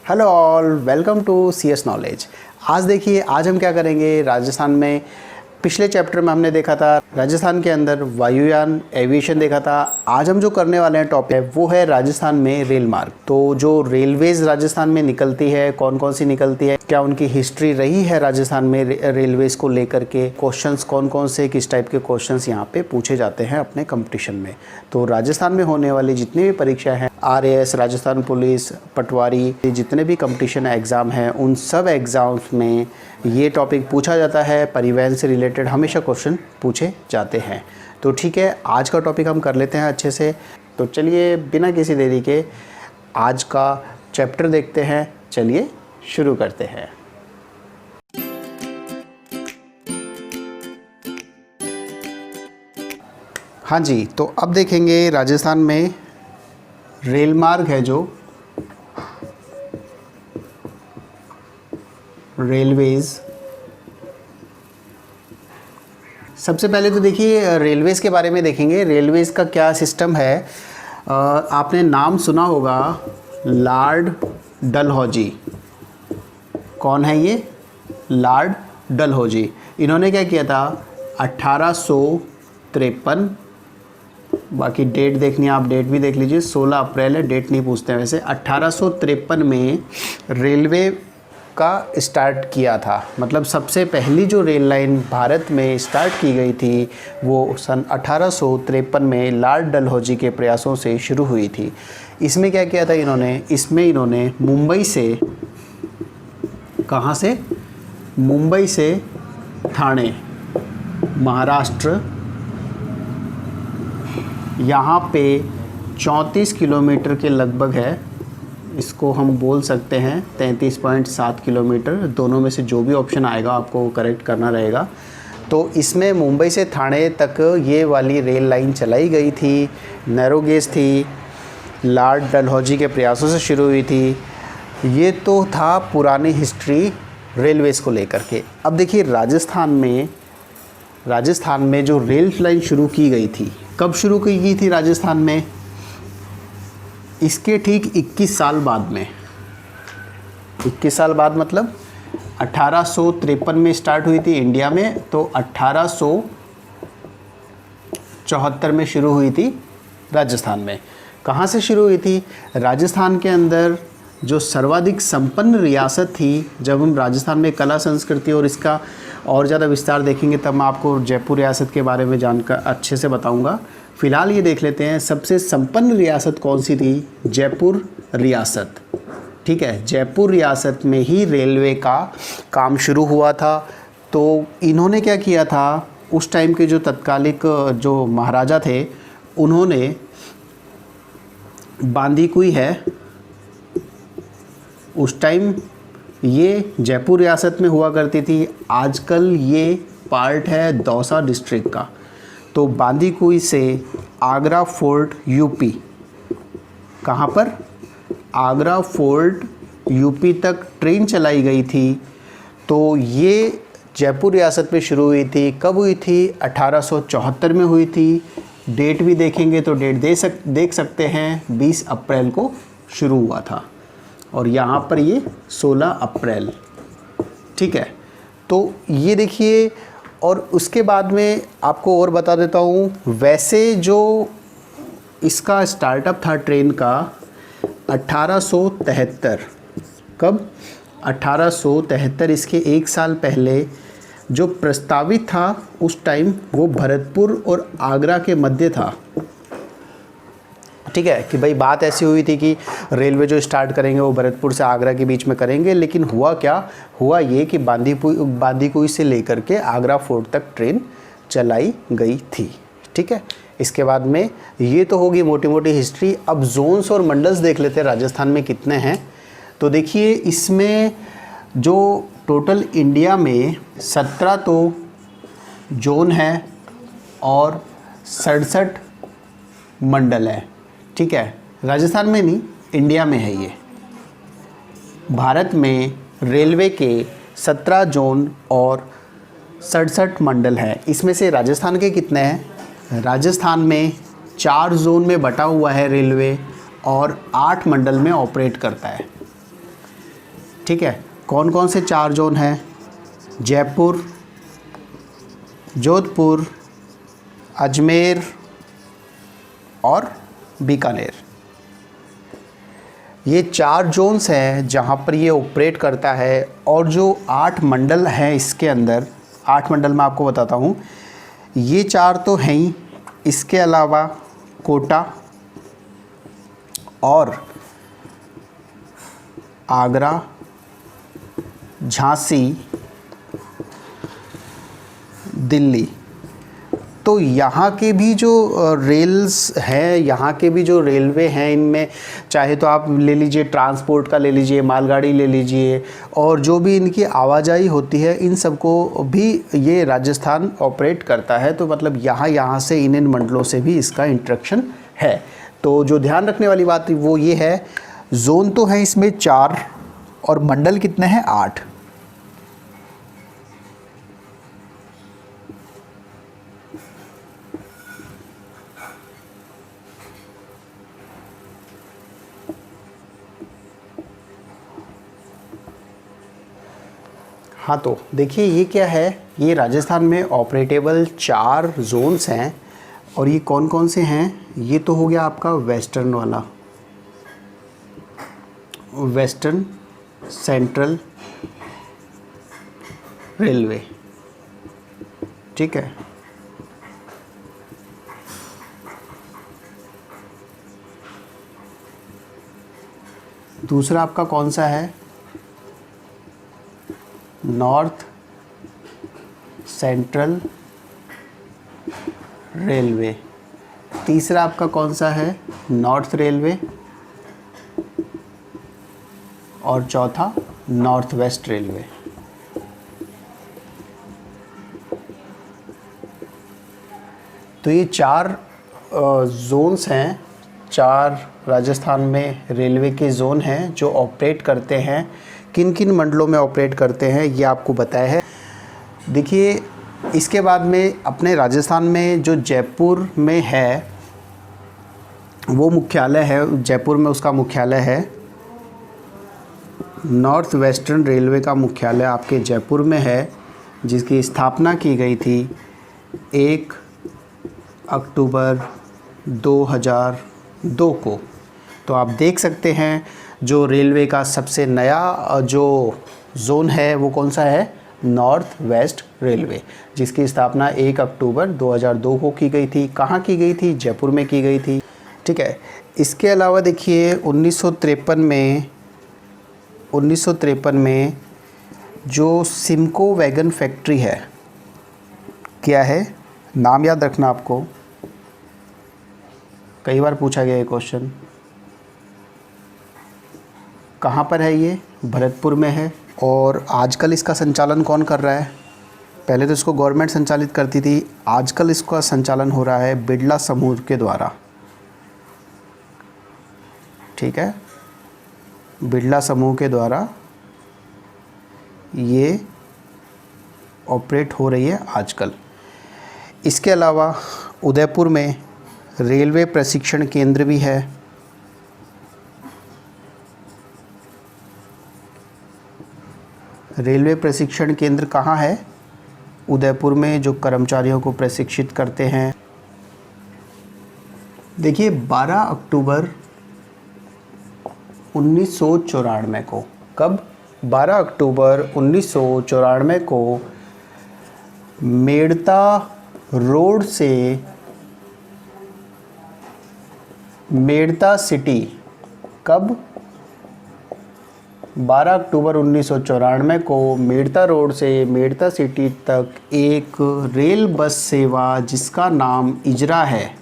Hello all, welcome to CS knowledge. आज देखिए, आज हम क्या करेंगे। राजस्थान में पिछले चैप्टर में हमने देखा था राजस्थान के अंदर वायुयान, एविएशन देखा था। आज हम जो करने वाले हैं टॉपिक है वो है राजस्थान में रेल मार्ग। तो जो रेलवेज राजस्थान में निकलती है, कौन कौन सी निकलती है, क्या उनकी हिस्ट्री रही है राजस्थान में रेलवेज को लेकर के, क्वेश्चंस कौन कौन से किस टाइप के क्वेश्चंस यहाँ पे पूछे जाते हैं अपने कंपटीशन में। तो राजस्थान में होने वाली जितनी भी परीक्षा हैं, RAS, राजस्थान पुलिस, पटवारी, जितने भी कंपटीशन एग्ज़ाम हैं, उन सब एग्ज़ाम्स में ये टॉपिक पूछा जाता है। परिवहन से रिलेटेड हमेशा क्वेश्चन पूछे जाते हैं। तो ठीक है, आज का टॉपिक हम कर लेते हैं अच्छे से। तो चलिए बिना किसी देरी के आज का चैप्टर देखते हैं। चलिए शुरू करते हैं। हाँ जी, तो अब देखेंगे राजस्थान में रेल मार्ग है, जो रेलवेज। सबसे पहले तो देखिए रेलवेज़ के बारे में देखेंगे। रेलवेज़ का क्या सिस्टम है। आपने नाम सुना होगा लॉर्ड डलहौजी। कौन है ये? लॉर्ड डलहौजी। इन्होंने क्या किया था 1853, बाकी डेट देखनी है आप, डेट भी देख लीजिए, 16 अप्रैल है, डेट नहीं पूछते हैं वैसे। 1853 में रेलवे का स्टार्ट किया था। मतलब सबसे पहली जो रेल लाइन भारत में स्टार्ट की गई थी वो सन 1853 में लॉर्ड डलहौजी के प्रयासों से शुरू हुई थी। इसमें क्या किया था इन्होंने, इसमें इन्होंने मुंबई से, कहाँ से? मुंबई से ठाणे, महाराष्ट्र, यहाँ पे 34 किलोमीटर के लगभग है। इसको हम बोल सकते हैं 33.7 किलोमीटर। दोनों में से जो भी ऑप्शन आएगा आपको करेक्ट करना रहेगा। तो इसमें मुंबई से ठाणे तक ये वाली रेल लाइन चलाई गई थी। नैरो गेज थी, लॉर्ड डलहौजी के प्रयासों से शुरू हुई थी। ये तो था पुरानी हिस्ट्री रेलवेज़ को लेकर के। अब देखिए राजस्थान में जो रेल लाइन शुरू की गई थी, कब शुरू की गई थी राजस्थान में? इसके ठीक 21 साल बाद में। 21 साल बाद मतलब 1853 में स्टार्ट हुई थी इंडिया में, तो 1874 में शुरू हुई थी राजस्थान में। कहाँ से शुरू हुई थी? राजस्थान के अंदर जो सर्वाधिक संपन्न रियासत थी। जब हम राजस्थान में कला संस्कृति और इसका और ज़्यादा विस्तार देखेंगे तब मैं आपको जयपुर रियासत के बारे में जानकर अच्छे से बताऊंगा। फ़िलहाल ये देख लेते हैं सबसे संपन्न रियासत कौन सी थी? जयपुर रियासत। ठीक है, जयपुर रियासत में ही रेलवे का काम शुरू हुआ था। तो इन्होंने क्या किया था, उस टाइम के जो तत्कालिक जो महाराजा थे, उन्होंने बांदीकुई है, उस टाइम ये जयपुर रियासत में हुआ करती थी। आजकल ये पार्ट है दौसा डिस्ट्रिक्ट का। तो बांदीकुई से आगरा फोर्ट यूपी, कहाँ पर? आगरा फोर्ट यूपी तक ट्रेन चलाई गई थी। तो ये जयपुर रियासत में शुरू हुई थी। कब हुई थी? 1874 में हुई थी। डेट भी देखेंगे तो डेट देख सकते हैं, 20 अप्रैल को शुरू हुआ था और यहाँ पर ये 16 अप्रैल। ठीक है, तो ये देखिए। और उसके बाद में आपको और बता देता हूँ, वैसे जो इसका स्टार्टअप था ट्रेन का 1873। कब? 1873। इसके एक साल पहले जो प्रस्तावित था उस टाइम वो भरतपुर और आगरा के मध्य था। ठीक है, कि भाई बात ऐसी हुई थी कि रेलवे जो स्टार्ट करेंगे वो भरतपुर से आगरा के बीच में करेंगे। लेकिन हुआ क्या? हुआ ये कि बांदीकुई से लेकर के आगरा फोर्ट तक ट्रेन चलाई गई थी। ठीक है, इसके बाद में ये तो होगी मोटी मोटी हिस्ट्री। अब जोन्स और मंडल्स देख लेते हैं राजस्थान में कितने हैं। तो देखिए इसमें जो टोटल इंडिया में 17 तो जोन है और 67 मंडल है। ठीक है, राजस्थान में नहीं, इंडिया में है ये। भारत में रेलवे के 17 जोन और 67 मंडल हैं। इसमें से राजस्थान के कितने हैं? राजस्थान में 4 जोन में बटा हुआ है रेलवे और 8 मंडल में ऑपरेट करता है। ठीक है। कौन कौन से 4 जोन हैं? जयपुर, जोधपुर, अजमेर और बीकानेर। ये 4 जोन्स हैं जहाँ पर ये ऑपरेट करता है। और जो 8 मंडल हैं इसके अंदर, 8 मंडल मैं आपको बताता हूँ। ये 4 तो हैं ही, इसके अलावा कोटा और आगरा, झांसी, दिल्ली। तो यहाँ के भी जो रेल्स हैं, यहाँ के भी जो रेलवे हैं, इनमें चाहे तो आप ले लीजिए ट्रांसपोर्ट का ले लीजिए, मालगाड़ी ले लीजिए, और जो भी इनकी आवाजाही होती है इन सबको भी ये राजस्थान ऑपरेट करता है। तो मतलब यहाँ से इन मंडलों से भी इसका इंटरेक्शन है। तो जो ध्यान रखने वाली बात वो ये है, जोन तो है इसमें 4 और मंडल कितने हैं? 8। हाँ, तो देखिए ये क्या है, ये राजस्थान में ऑपरेटेबल 4 जोन्स हैं। और ये कौन कौन से हैं? ये तो हो गया आपका वेस्टर्न वाला, वेस्टर्न सेंट्रल रेलवे, ठीक है। दूसरा आपका कौन सा है? North central railway. तीसरा आपका कौन सा है? North railway. और चौथा नॉर्थ वेस्ट रेलवे। तो ये 4 जोन्स हैं, 4 राजस्थान में रेलवे के जोन हैं जो ऑपरेट करते हैं। किन किन मंडलों में ऑपरेट करते हैं ये आपको बताया है। देखिए इसके बाद में अपने राजस्थान में जो जयपुर में है वो मुख्यालय है, जयपुर में उसका मुख्यालय है। नॉर्थ वेस्टर्न रेलवे का मुख्यालय आपके जयपुर में है, जिसकी स्थापना की गई थी 1 अक्टूबर 2002 को। तो आप देख सकते हैं जो रेलवे का सबसे नया जो जोन है वो कौन सा है? नॉर्थ वेस्ट रेलवे, जिसकी स्थापना 1 अक्टूबर 2002 को की गई थी। कहाँ की गई थी? जयपुर में की गई थी, ठीक है। इसके अलावा देखिए 1953 में जो सिमको वैगन फैक्ट्री है, क्या है नाम? याद रखना आपको, कई बार पूछा गया ये क्वेश्चन। कहाँ पर है ये? भरतपुर में है। और आजकल इसका संचालन कौन कर रहा है? पहले तो इसको गवर्नमेंट संचालित करती थी, आजकल इसका संचालन हो रहा है बिरला समूह के द्वारा, ठीक है। बिरला समूह के द्वारा ये ऑपरेट हो रही है आजकल। इसके अलावा उदयपुर में रेलवे प्रशिक्षण केंद्र भी है। रेलवे प्रशिक्षण केंद्र कहाँ है? उदयपुर में, जो कर्मचारियों को प्रशिक्षित करते हैं। देखिए 12 अक्टूबर 1994 को, कब? 12 अक्टूबर 1994 को मेड़ता रोड से मेड़ता सिटी, कब? 12 अक्टूबर 1994 को मेड़ता रोड से मेड़ता सिटी तक एक रेल बस सेवा जिसका नाम इजरा है,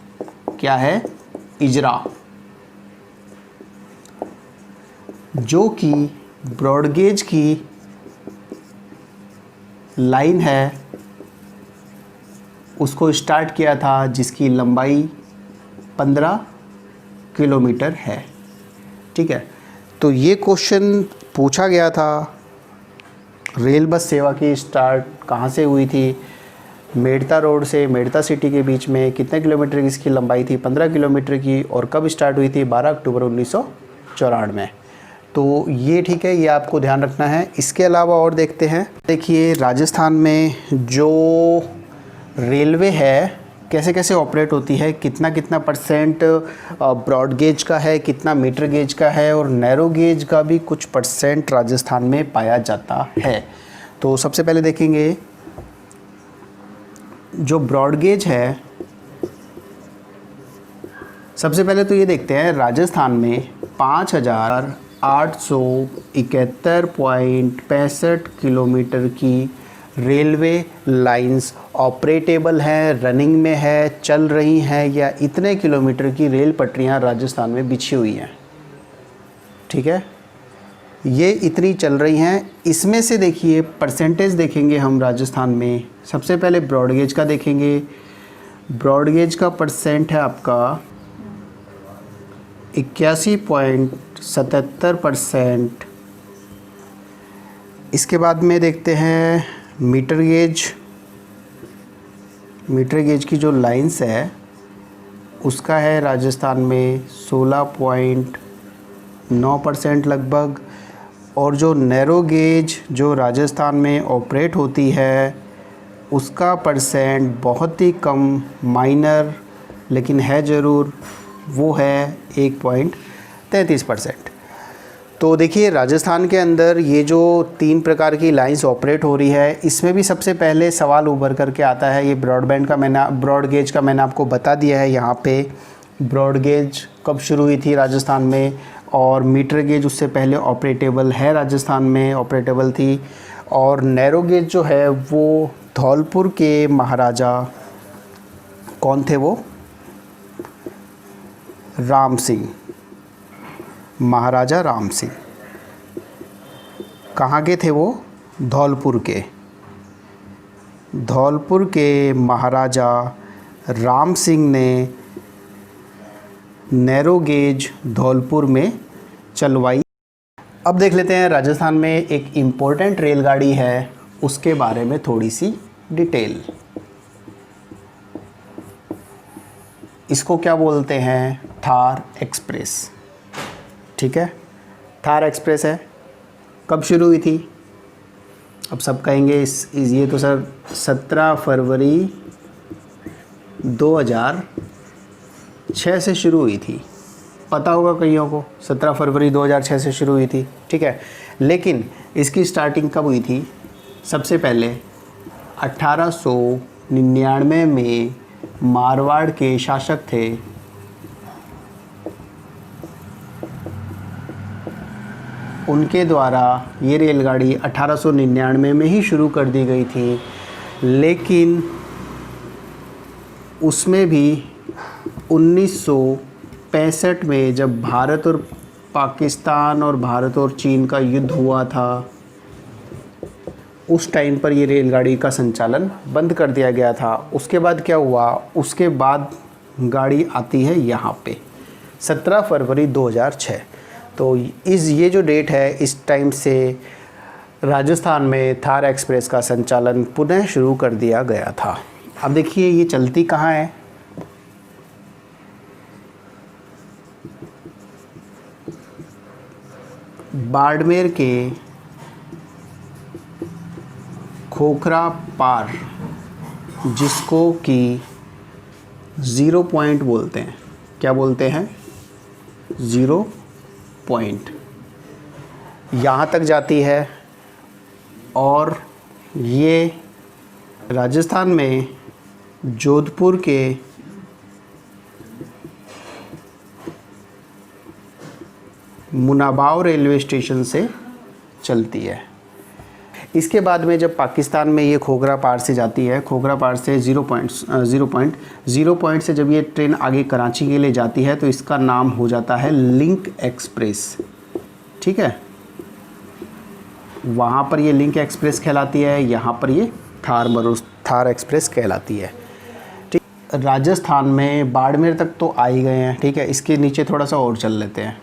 क्या है? इजरा, जो कि ब्रॉडगेज की लाइन है, उसको स्टार्ट किया था, जिसकी लंबाई 15 किलोमीटर है, ठीक है। तो ये क्वेश्चन पूछा गया था, रेल बस सेवा की स्टार्ट कहाँ से हुई थी? मेड़ता रोड से मेड़ता सिटी के बीच में कितने किलोमीटर की इसकी लंबाई थी? 15 किलोमीटर की। और कब स्टार्ट हुई थी? 12 अक्टूबर 1994। तो ये ठीक है, ये आपको ध्यान रखना है। इसके अलावा और देखते हैं, देखिए राजस्थान में जो रेलवे है कैसे कैसे ऑपरेट होती है, कितना कितना परसेंट ब्रॉड गेज का है, कितना मीटर गेज का है, और नैरो गेज का भी कुछ परसेंट राजस्थान में पाया जाता है। तो सबसे पहले देखेंगे जो ब्रॉड गेज है, सबसे पहले तो ये देखते हैं राजस्थान में 5,871.65 किलोमीटर की रेलवे लाइंस ऑपरेटेबल हैं, रनिंग में है, चल रही हैं, या इतने किलोमीटर की रेल पटरियां राजस्थान में बिछी हुई हैं। ठीक है, ये इतनी चल रही हैं। इसमें से देखिए परसेंटेज देखेंगे हम राजस्थान में। सबसे पहले ब्रॉडगेज का देखेंगे। ब्रॉडगेज का परसेंट है आपका 81.77%। इसके बाद में देखते हैं मीटर गेज। मीटर गेज की जो लाइंस है उसका है राजस्थान में 16.9% लगभग। और जो नैरो गेज जो राजस्थान में ऑपरेट होती है उसका परसेंट बहुत ही कम, माइनर लेकिन है ज़रूर, वो है 1.33%। तो देखिए राजस्थान के अंदर ये जो 3 प्रकार की लाइंस ऑपरेट हो रही है, इसमें भी सबसे पहले सवाल उभर करके आता है ये ब्रॉड गेज का मैंने आपको बता दिया है। यहाँ पे ब्रॉड गेज कब शुरू हुई थी राजस्थान में, और मीटर गेज उससे पहले ऑपरेटेबल है, राजस्थान में ऑपरेटेबल थी। और नैरो गेज जो है वो धौलपुर के महाराजा कौन थे, वो राम सिंह, महाराजा राम सिंह। कहाँ के थे वो, धौलपुर के। धौलपुर के महाराजा राम सिंह ने नैरो गेज धौलपुर में चलवाई। अब देख लेते हैं राजस्थान में एक इम्पोर्टेंट रेलगाड़ी है, उसके बारे में थोड़ी सी डिटेल। इसको क्या बोलते हैं, थार एक्सप्रेस। ठीक है, थार एक्सप्रेस है। कब शुरू हुई थी, अब सब कहेंगे ये तो सर 17 फरवरी 2006 से शुरू हुई थी। पता होगा कईयों को 17 फरवरी 2006 से शुरू हुई थी। ठीक है, लेकिन इसकी स्टार्टिंग कब हुई थी, सबसे पहले 1899 में मारवाड़ के शासक थे उनके द्वारा ये रेलगाड़ी 1899 में ही शुरू कर दी गई थी। लेकिन उसमें भी 1965 में जब भारत और पाकिस्तान और भारत और चीन का युद्ध हुआ था, उस टाइम पर ये रेलगाड़ी का संचालन बंद कर दिया गया था। उसके बाद क्या हुआ, उसके बाद गाड़ी आती है यहाँ पे 17 फरवरी 2006। तो ये जो डेट है, इस टाइम से राजस्थान में थार एक्सप्रेस का संचालन पुनः शुरू कर दिया गया था। अब देखिए ये चलती कहाँ है, बाड़मेर के खोखरा पार, जिसको कि 0 पॉइंट बोलते हैं। क्या बोलते हैं, 0 पॉइंट, यहाँ तक जाती है। और ये राजस्थान में जोधपुर के मुनाबाव रेलवे स्टेशन से चलती है। इसके बाद में जब पाकिस्तान में ये खोखरा पार से जाती है, खोखरा पार से 0 पॉइंट से जब ये ट्रेन आगे कराची के लिए जाती है, तो इसका नाम हो जाता है लिंक एक्सप्रेस। ठीक है, वहाँ पर ये लिंक एक्सप्रेस कहलाती है, यहाँ पर ये थार एक्सप्रेस कहलाती है। ठीक, राजस्थान में बाड़मेर तक तो आ ही गए हैं। ठीक है, इसके नीचे थोड़ा सा और चल लेते हैं।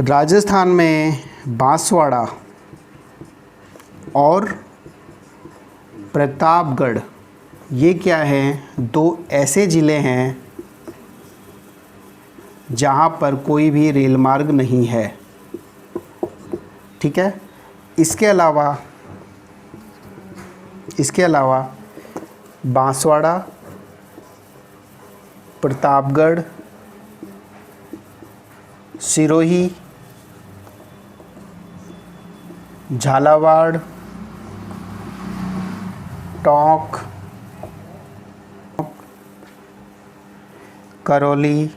राजस्थान में बांसवाड़ा और प्रतापगढ़, ये क्या है, 2 ऐसे ज़िले हैं जहाँ पर कोई भी रेल मार्ग नहीं है। ठीक है। इसके अलावा बांसवाड़ा, प्रतापगढ़, सिरोही, झालावाड़, टोंक, करौली।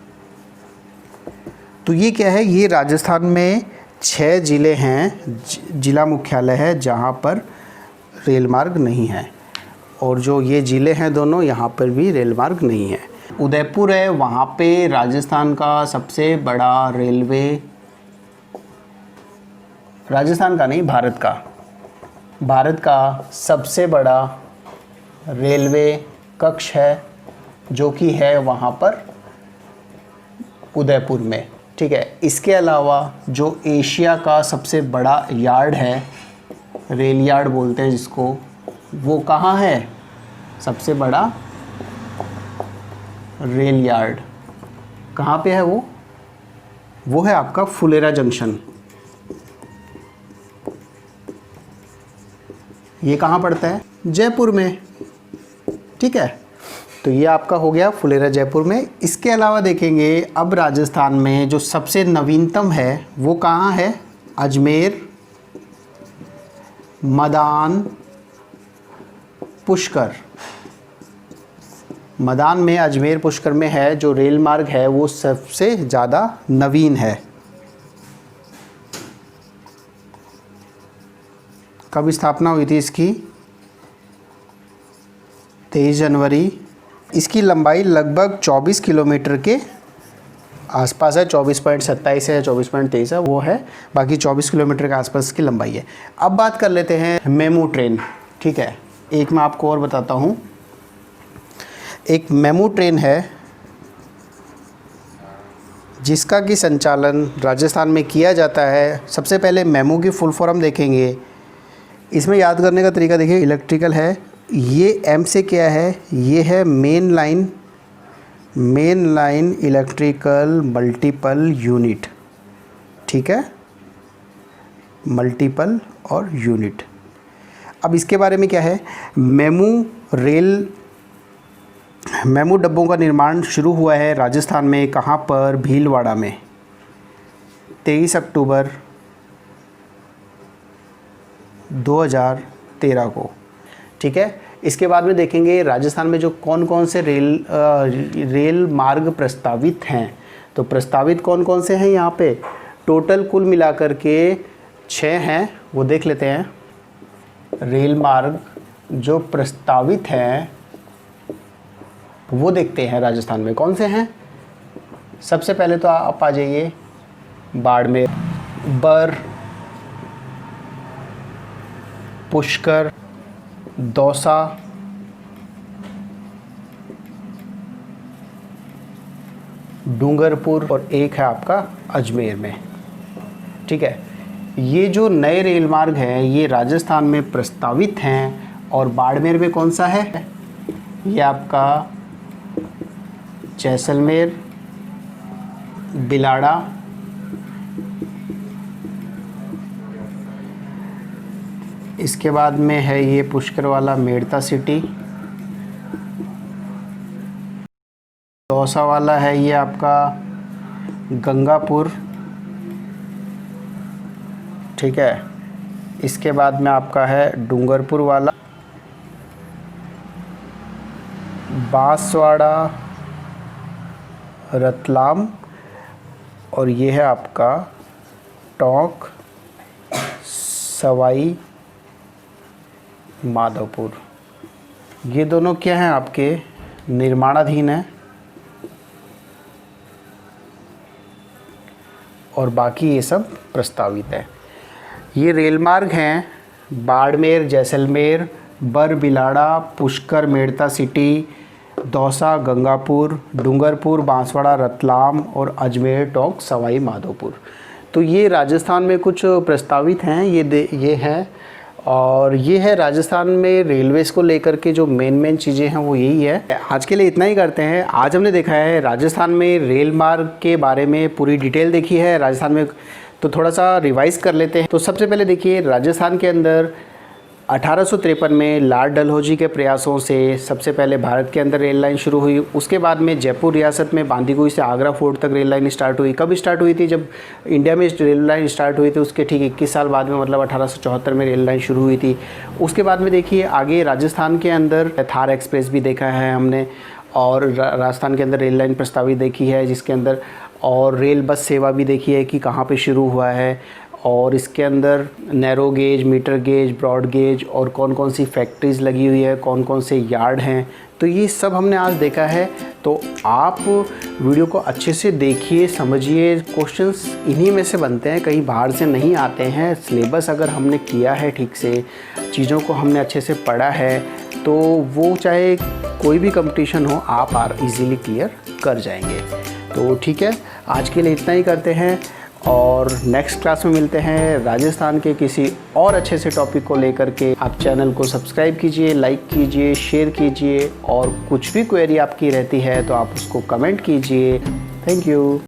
तो ये क्या है, ये राजस्थान में 6 ज़िले हैं, जिला मुख्यालय है जहाँ पर रेल मार्ग नहीं है। और जो ये ज़िले हैं दोनों, यहाँ पर भी रेल मार्ग नहीं है। उदयपुर है, वहाँ पे राजस्थान का सबसे बड़ा रेलवे, राजस्थान का नहीं, भारत का सबसे बड़ा रेलवे कक्ष है, जो कि है वहाँ पर उदयपुर में, ठीक है। इसके अलावा जो एशिया का सबसे बड़ा यार्ड है, रेल यार्ड बोलते हैं जिसको, वो कहाँ है? सबसे बड़ा रेल यार्ड कहाँ पे है? वो है आपका फुलेरा जंक्शन। ये कहाँ पड़ता है? जयपुर में, ठीक है। तो ये आपका हो गया फुलेरा जयपुर में। इसके अलावा देखेंगे अब राजस्थान में जो सबसे नवीनतम है वो कहाँ है? अजमेर, मदान, पुष्कर। मदान में, अजमेर, पुष्कर में है जो रेल मार्ग है वो सबसे ज़्यादा नवीन है। कब स्थापना हुई थी इसकी? 23 जनवरी। इसकी लंबाई लगभग 24 किलोमीटर के आसपास है, 24.27 है, 24.23 है, वो है। बाकी 24 किलोमीटर के आसपास की लंबाई है। अब बात कर लेते हैं मेमू ट्रेन, ठीक है। एक मैं आपको और बताता हूँ, एक मेमू ट्रेन है जिसका कि संचालन राजस्थान में किया जाता है। सबसे पहले मेमू की फुल फॉर्म देखेंगे। इसमें याद करने का तरीका देखिए, इलेक्ट्रिकल है, ये एम से क्या है? ये है main line electrical multiple unit, ठीक है, मल्टीपल और यूनिट। अब इसके बारे में क्या है, मेमू डब्बों का निर्माण शुरू हुआ है राजस्थान में। कहाँ पर? भीलवाड़ा में, 23 अक्टूबर 2013 को, ठीक है। इसके बाद में देखेंगे राजस्थान में जो कौन कौन से रेल मार्ग प्रस्तावित हैं। तो प्रस्तावित कौन कौन से हैं यहाँ पे? टोटल कुल मिलाकर के 6 हैं, वो देख लेते हैं। रेल मार्ग जो प्रस्तावित हैं वो देखते हैं राजस्थान में कौन से हैं। सबसे पहले तो आप आ जाइए बाड़मेर, बर, पुष्कर, दौसा, डूंगरपुर और एक है आपका अजमेर में, ठीक है। ये जो नए रेल मार्ग हैं ये राजस्थान में प्रस्तावित हैं। और बाड़मेर में कौन सा है? ये आपका जैसलमेर, बिलाड़ा, इसके बाद में है ये पुष्कर वाला मेड़ता सिटी, दौसा वाला है ये आपका गंगापुर, ठीक है। इसके बाद में आपका है डूंगरपुर वाला, बांसवाड़ा, रतलाम, और ये है आपका टोंक, सवाई माधोपुर। ये दोनों क्या हैं? आपके निर्माणाधीन हैं और बाकी ये सब प्रस्तावित है। ये रेल मार्ग हैं बाड़मेर, जैसलमेर, बर, बिलाड़ा, पुष्कर, मेड़ता सिटी, दौसा, गंगापुर, डूंगरपुर, बांसवाड़ा, रतलाम और अजमेर, टोंक, सवाई माधोपुर। तो ये राजस्थान में कुछ प्रस्तावित हैं, ये हैं। और ये है राजस्थान में रेलवेज़ को लेकर के जो मेन चीज़ें हैं वो यही है। आज के लिए इतना ही करते हैं। आज हमने देखा है राजस्थान में रेल मार्ग के बारे में पूरी डिटेल देखी है। राजस्थान में तो थोड़ा सा रिवाइज कर लेते हैं। तो सबसे पहले देखिए, राजस्थान के अंदर 1853 में लॉर्ड डलहौजी के प्रयासों से सबसे पहले भारत के अंदर रेल लाइन शुरू हुई। उसके बाद में जयपुर रियासत में बांदीकुई से आगरा फोर्ट तक रेल लाइन स्टार्ट हुई। कब स्टार्ट हुई थी? जब इंडिया में रेल लाइन स्टार्ट हुई थी उसके ठीक 21 साल बाद में, मतलब 1874 में रेल लाइन शुरू हुई थी। उसके बाद में देखिए आगे राजस्थान के अंदर थार एक्सप्रेस भी देखा है हमने, और राजस्थान के अंदर रेल लाइन प्रस्तावित देखी है जिसके अंदर, और रेल बस सेवा भी देखी है कि कहाँ पे शुरू हुआ है, और इसके अंदर narrow gauge, metre gauge, broad gauge और कौन कौन सी फैक्ट्रीज़ लगी हुई है, कौन कौन से यार्ड हैं, तो ये सब हमने आज देखा है। तो आप वीडियो को अच्छे से देखिए, समझिए, क्वेश्चंस इन्हीं में से बनते हैं, कहीं बाहर से नहीं आते हैं। सिलेबस अगर हमने किया है ठीक से, चीज़ों को हमने अच्छे से पढ़ा है, तो वो चाहे कोई भी कंपटीशन हो आप इजीली क्लियर कर जाएंगे। तो ठीक है, आज के लिए इतना ही करते हैं, और नेक्स्ट क्लास में मिलते हैं राजस्थान के किसी और अच्छे से टॉपिक को लेकर के। आप चैनल को सब्सक्राइब कीजिए, लाइक कीजिए, शेयर कीजिए, और कुछ भी क्वेरी आपकी रहती है तो आप उसको कमेंट कीजिए। Thank you.